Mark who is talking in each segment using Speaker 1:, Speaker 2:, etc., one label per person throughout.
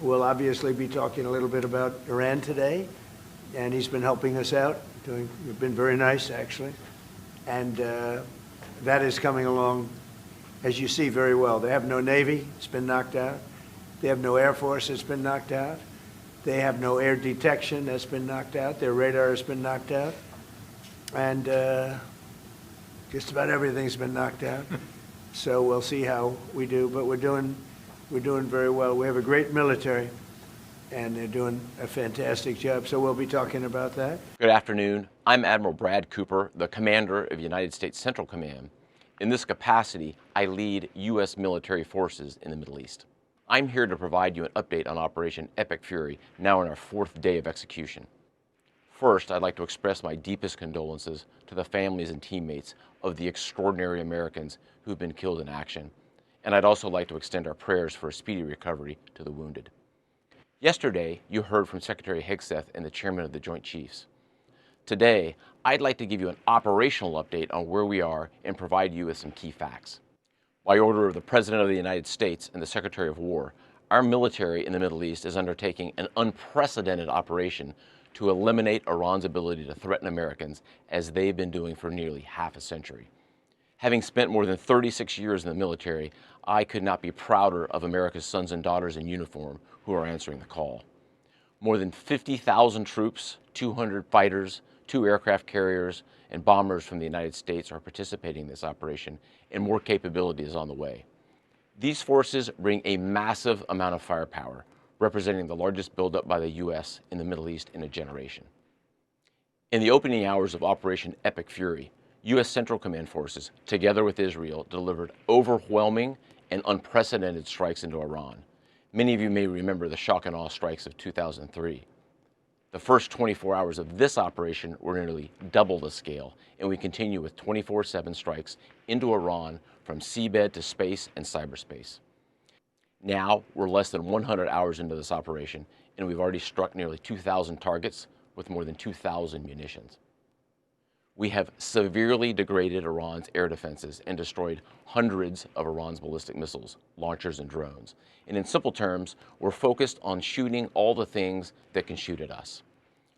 Speaker 1: We'll obviously be talking a little bit about Iran today, and he's been helping us out. We've been very nice, actually. And that is coming along, as you see, very well. They have no Navy, it's been knocked out. They have no Air Force, it's been knocked out. They have no air detection, that's been knocked out. Their radar has been knocked out. And just about everything's been knocked out. So we'll see how we do, but we're doing very well. We have a great military, and they're doing a fantastic job. So we'll be talking about that.
Speaker 2: Good afternoon. I'm Admiral Brad Cooper, the commander of United States Central Command. In this capacity, I lead U.S. military forces in the Middle East. I'm here to provide you an update on Operation Epic Fury, now in our 4th day of execution. First, I'd like to express my deepest condolences to the families and teammates of the extraordinary Americans who've been killed in action. And I'd also like to extend our prayers for a speedy recovery to the wounded. Yesterday, you heard from Secretary Hegseth and the Chairman of the Joint Chiefs. Today, I'd like to give you an operational update on where we are and provide you with some key facts. By order of the President of the United States and the Secretary of War, our military in the Middle East is undertaking an unprecedented operation to eliminate Iran's ability to threaten Americans, as they've been doing for nearly half a century. Having spent more than 36 years in the military, I could not be prouder of America's sons and daughters in uniform who are answering the call. More than 50,000 troops, 200 fighters, 2 aircraft carriers, and bombers from the United States are participating in this operation, and more capability is on the way. These forces bring a massive amount of firepower, representing the largest buildup by the U.S. in the Middle East in a generation. In the opening hours of Operation Epic Fury, U.S. Central Command forces, together with Israel, delivered overwhelming and unprecedented strikes into Iran. Many of you may remember the shock and awe strikes of 2003. The first 24 hours of this operation were nearly double the scale, and we continue with 24/7 strikes into Iran from seabed to space and cyberspace. Now, we're less than 100 hours into this operation, and we've already struck nearly 2,000 targets with more than 2,000 munitions. We have severely degraded Iran's air defenses and destroyed hundreds of Iran's ballistic missiles, launchers, and drones. And in simple terms, we're focused on shooting all the things that can shoot at us.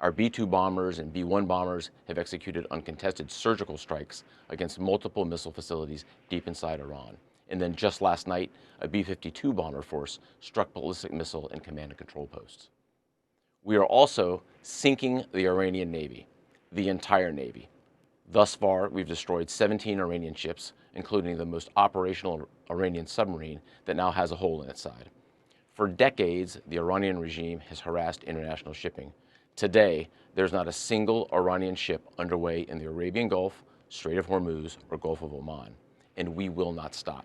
Speaker 2: Our B-2 bombers and B-1 bombers have executed uncontested surgical strikes against multiple missile facilities deep inside Iran. And then just last night, a B-52 bomber force struck ballistic missile and command and control posts. We are also sinking the Iranian Navy, the entire Navy. Thus far, we've destroyed 17 Iranian ships, including the most operational Iranian submarine that now has a hole in its side. For decades, the Iranian regime has harassed international shipping. Today, there's not a single Iranian ship underway in the Arabian Gulf, Strait of Hormuz, or Gulf of Oman, and we will not stop.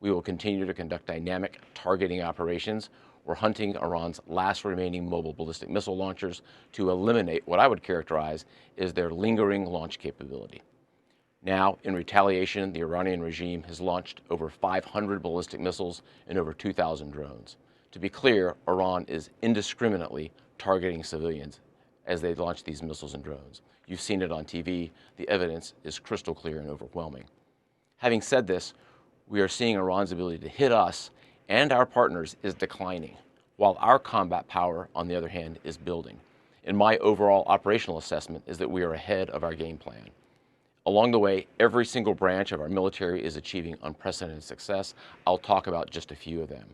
Speaker 2: We will continue to conduct dynamic targeting operations. We're hunting Iran's last remaining mobile ballistic missile launchers to eliminate what I would characterize as their lingering launch capability. Now, in retaliation, the Iranian regime has launched over 500 ballistic missiles and over 2,000 drones. To be clear, Iran is indiscriminately targeting civilians as they launch these missiles and drones. You've seen it on TV. The evidence is crystal clear and overwhelming. Having said this, we are seeing Iran's ability to hit us and our partners is declining, while our combat power, on the other hand, is building. And my overall operational assessment is that we are ahead of our game plan. Along the way, every single branch of our military is achieving unprecedented success. I'll talk about just a few of them.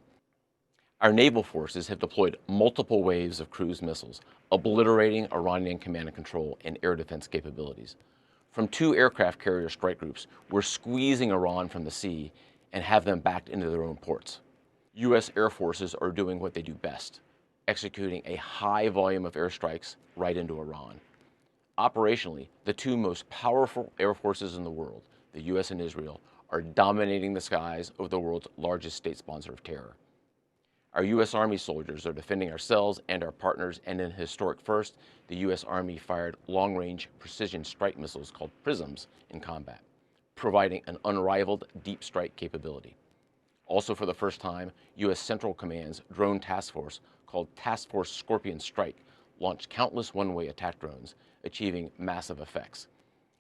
Speaker 2: Our naval forces have deployed multiple waves of cruise missiles, obliterating Iranian command and control and air defense capabilities. From 2 aircraft carrier strike groups, we're squeezing Iran from the sea and have them backed into their own ports. U.S. air forces are doing what they do best, executing a high volume of airstrikes right into Iran. Operationally, the 2 most powerful air forces in the world, the U.S. and Israel, are dominating the skies of the world's largest state sponsor of terror. Our U.S. Army soldiers are defending ourselves and our partners, and in a historic first, the U.S. Army fired long-range precision strike missiles called PRISMs in combat, providing an unrivaled deep strike capability. Also for the first time, U.S. Central Command's drone task force, called Task Force Scorpion Strike, launched countless one-way attack drones, achieving massive effects.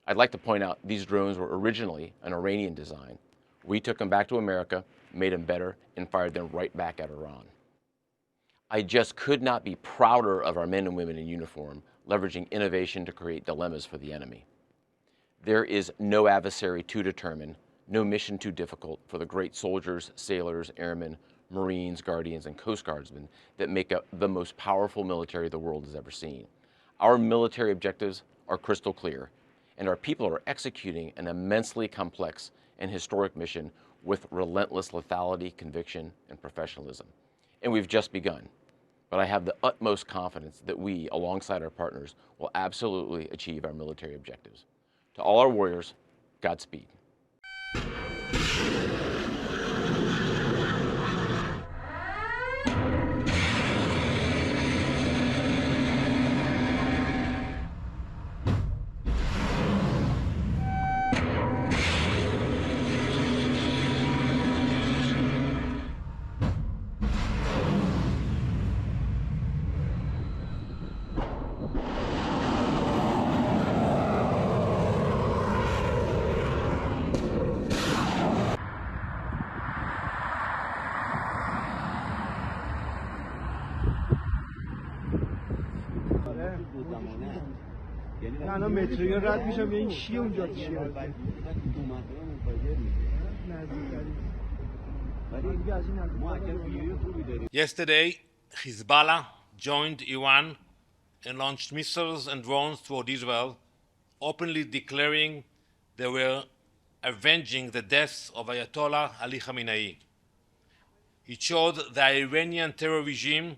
Speaker 2: I'd like to point out these drones were originally an Iranian design. We took them back to America, made them better, and fired them right back at Iran. I just could not be prouder of our men and women in uniform, leveraging innovation to create dilemmas for the enemy. There is no adversary too determined, no mission too difficult for the great soldiers, sailors, airmen, Marines, Guardians, and Coast Guardsmen that make up the most powerful military the world has ever seen. Our military objectives are crystal clear, and our people are executing an immensely complex and historic mission with relentless lethality, conviction, and professionalism. And we've just begun. But I have the utmost confidence that we, alongside our partners, will absolutely achieve our military objectives. To all our warriors, Godspeed.
Speaker 1: الان متروی رد میشم به این چیه اونجا چیه
Speaker 3: Yesterday, Hezbollah joined Iran and launched missiles and drones toward Israel, openly declaring they were avenging the deaths of Ayatollah Ali Khamenei. It showed the Iranian terror regime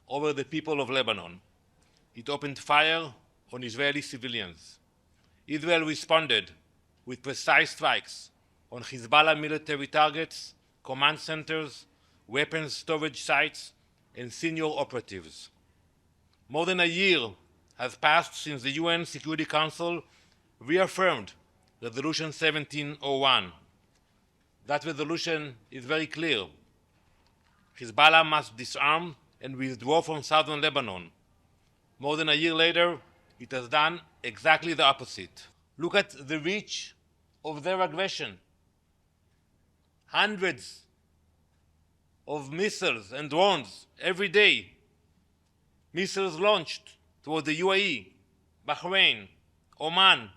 Speaker 3: over the people of Lebanon. It opened fire on Israeli civilians. Israel responded with precise strikes on Hezbollah military targets, command centers, weapons storage sites, and senior operatives. More than a year has passed since the UN Security Council reaffirmed Resolution 1701. That resolution is very clear. Hezbollah must disarm and withdraw from southern Lebanon. More than a year later, it has done exactly the opposite. Look at the reach of their aggression. Hundreds of missiles and drones every day. Missiles launched toward the UAE, Bahrain, Oman,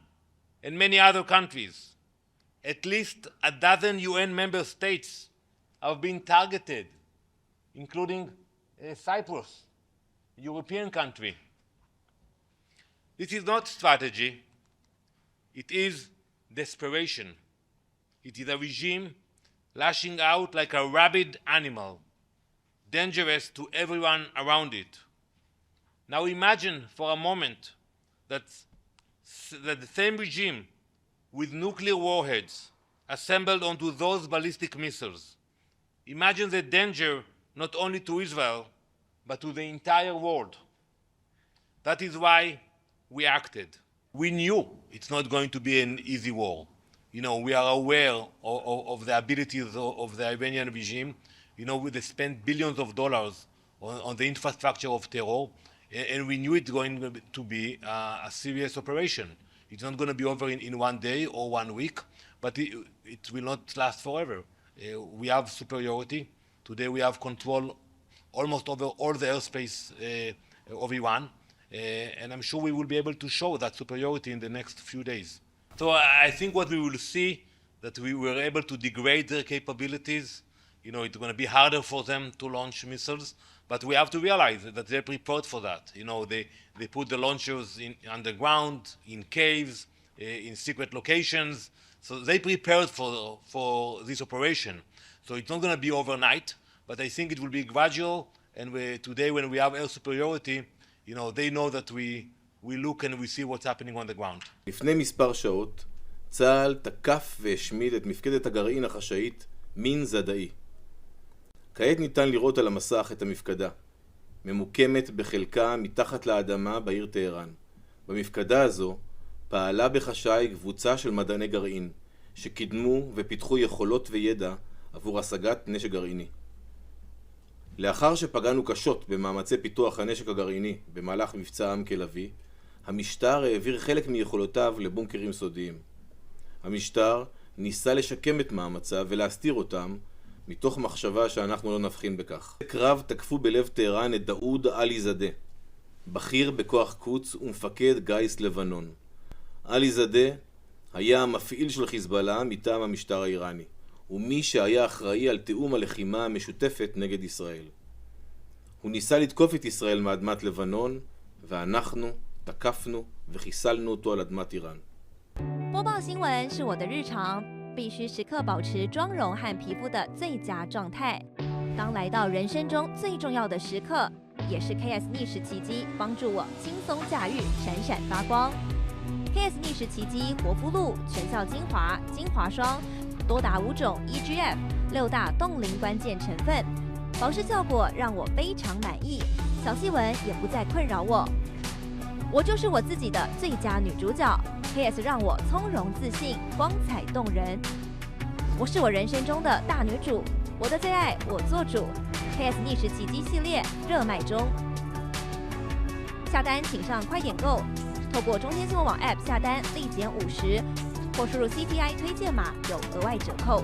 Speaker 3: and many other countries. At least a dozen UN member states have been targeted, including Cyprus, a European country. This is not strategy. It is desperation. It is a regime lashing out like a rabid animal, dangerous to everyone around it. Now imagine for a moment that the same regime with nuclear warheads assembled onto those ballistic missiles. Imagine the danger not only to Israel, but to the entire world. That is why we acted. We knew it's not going to be an easy war. We are aware of the abilities of the Iranian regime. They spent billions of dollars on the infrastructure of terror, and we knew it's going to be a serious operation. It's not going to be over in one day or 1 week, but it will not last forever. We have superiority. Today we have control almost over all the airspace of Iran, and I'm sure we will be able to show that superiority in the next few days. So I think what we will see, that we were able to degrade their capabilities. It's going to be harder for them to launch missiles, but we have to realize that they're prepared for that. They put the launchers underground, in caves, in secret locations. So they prepared for this operation. So it's not going to be overnight, but I think it will be gradual. And today, when we have air superiority, they know that we look and we see what's happening on the ground.
Speaker 4: לפני מספר שעות, צה"ל תקף והשמיד את מפקדת הגרעין החשאית מין זדאי. כעת ניתן לראות על המסך את המפקדה, ממוקמת בחלקה מתחת לאדמה בעיר טהרן. במפקדה הזו פעלה בחשאי קבוצה של מדעני גרעין, שקידמו ופיתחו יכולות וידע עבור השגת נשק גרעיני. לאחר שפגענו קשות במאמצי פיתוח הנשק הגרעיני במהלך מבצע עם כלבי, המשטר העביר חלק מיכולותיו לבונקרים סודיים. המשטר ניסה לשקם את מאמציו ולהסתיר אותם מתוך מחשבה שאנחנו לא נבחין בכך. קרב תקפו בלב טהרן את דאוד עלי זאדה, בכיר בכוח קוץ ומפקד גיס לבנון. עלי זאדה היה המפעיל של חיזבאללה מטעם המשטר האיראני, ומי שהיה אחראי על תיאום הלחימה המשותפת נגד ישראל. הוא ניסה לתקוף את ישראל מאדמת לבנון, ואנחנו תקפנו וחיסלנו אותו על אדמת איראן.
Speaker 5: 播报新闻是我的日常，必须时刻保持妆容和皮肤的最佳状态。当来到人生中最重要的时刻，也是 KS 逆时奇迹帮助我轻松驾驭，闪闪发光。KS 逆时奇迹活肤露、全效精华、精华霜，多达5种 EGF 6大冻龄关键成分，保湿效果让我非常满意，小细纹也不再困扰我。我就是我自己的最佳女主角。KS 让我从容自信，光彩动人。我是我人生中的大女主，我的最爱我做主。KS 逆时奇迹系列热卖中，下单请上快点购，透过中天新闻网 App 下单立减50，或输入 CTI 推荐码有额外折扣。